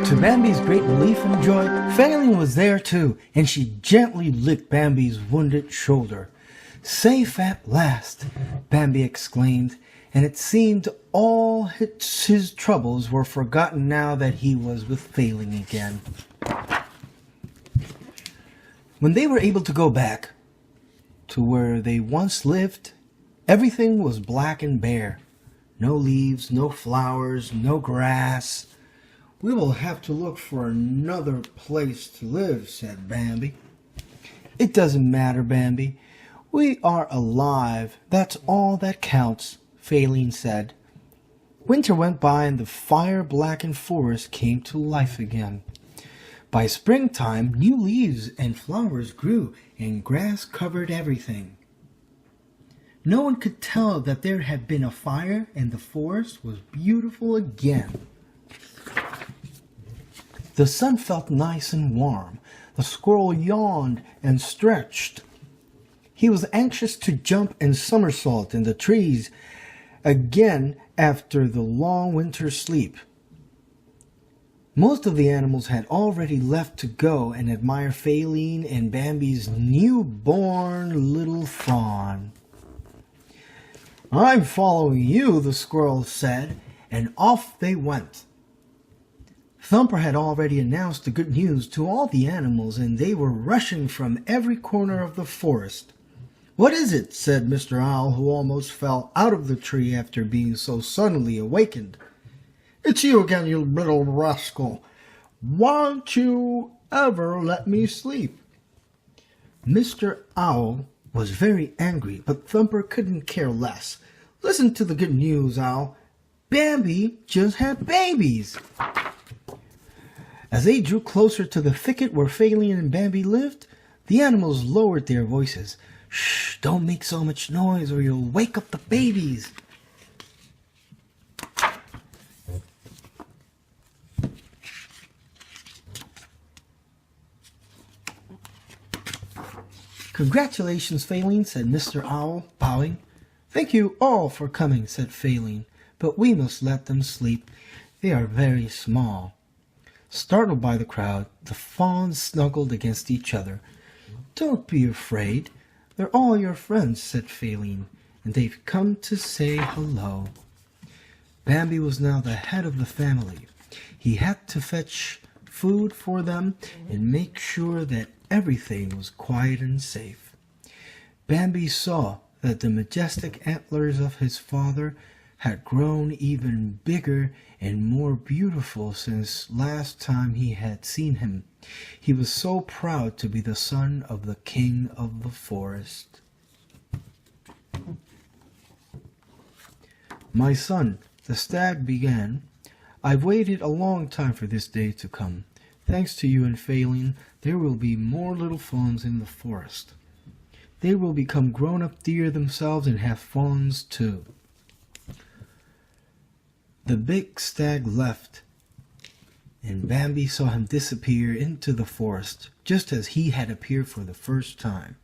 To Bambi's great relief and joy, Failene was there too, and she gently licked Bambi's wounded shoulder. "Safe at last," Bambi exclaimed, and it seemed all his troubles were forgotten now that he was with Failene again. When they were able to go back to where they once lived, everything was black and bare. No leaves, no flowers, no grass. "We will have to look for another place to live," said Bambi. "It doesn't matter, Bambi. We are alive. That's all that counts," Failene said. Winter went by and the fire-blackened forest came to life again. By springtime, new leaves and flowers grew and grass covered everything. No one could tell that there had been a fire, and the forest was beautiful again. The sun felt nice and warm. The squirrel yawned and stretched. He was anxious to jump and somersault in the trees again after the long winter sleep. Most of the animals had already left to go and admire Failene and Bambi's newborn little fawn. "I'm following you," the squirrel said, and off they went. Thumper had already announced the good news to all the animals, and they were rushing from every corner of the forest. "What is it?" said Mr. Owl, who almost fell out of the tree after being so suddenly awakened. "It's you again, you little rascal. Won't you ever let me sleep?" Mr. Owl was very angry, but Thumper couldn't care less. "Listen to the good news, Owl. Bambi just had babies." As they drew closer to the thicket where Failene and Bambi lived, the animals lowered their voices. "Shh, don't make so much noise or you'll wake up the babies." "Congratulations, Failene," said Mr. Owl, bowing. "Thank you all for coming," said Failene, "but we must let them sleep. They are very small." Startled by the crowd, the fawns snuggled against each other. "Don't be afraid. They're all your friends," said Failene, "and they've come to say hello." Bambi was now the head of the family. He had to fetch food for them and make sure that everything was quiet and safe. Bambi saw that the majestic antlers of his father had grown even bigger and more beautiful since last time he had seen him. He was so proud to be the son of the king of the forest. "My son," the stag began, "I've waited a long time for this day to come. Thanks to you and Failene, there will be more little fawns in the forest. They will become grown-up deer themselves and have fawns too." The big stag left, and Bambi saw him disappear into the forest, just as he had appeared for the first time.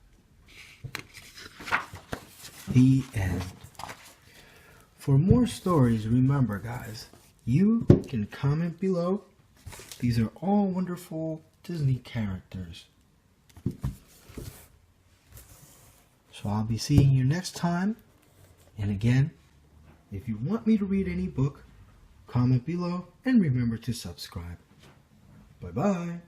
The end. For more stories, remember, guys, you can comment below. These are all wonderful Disney characters. So I'll be seeing you next time. And again, if you want me to read any book, comment below and remember to subscribe. Bye-bye.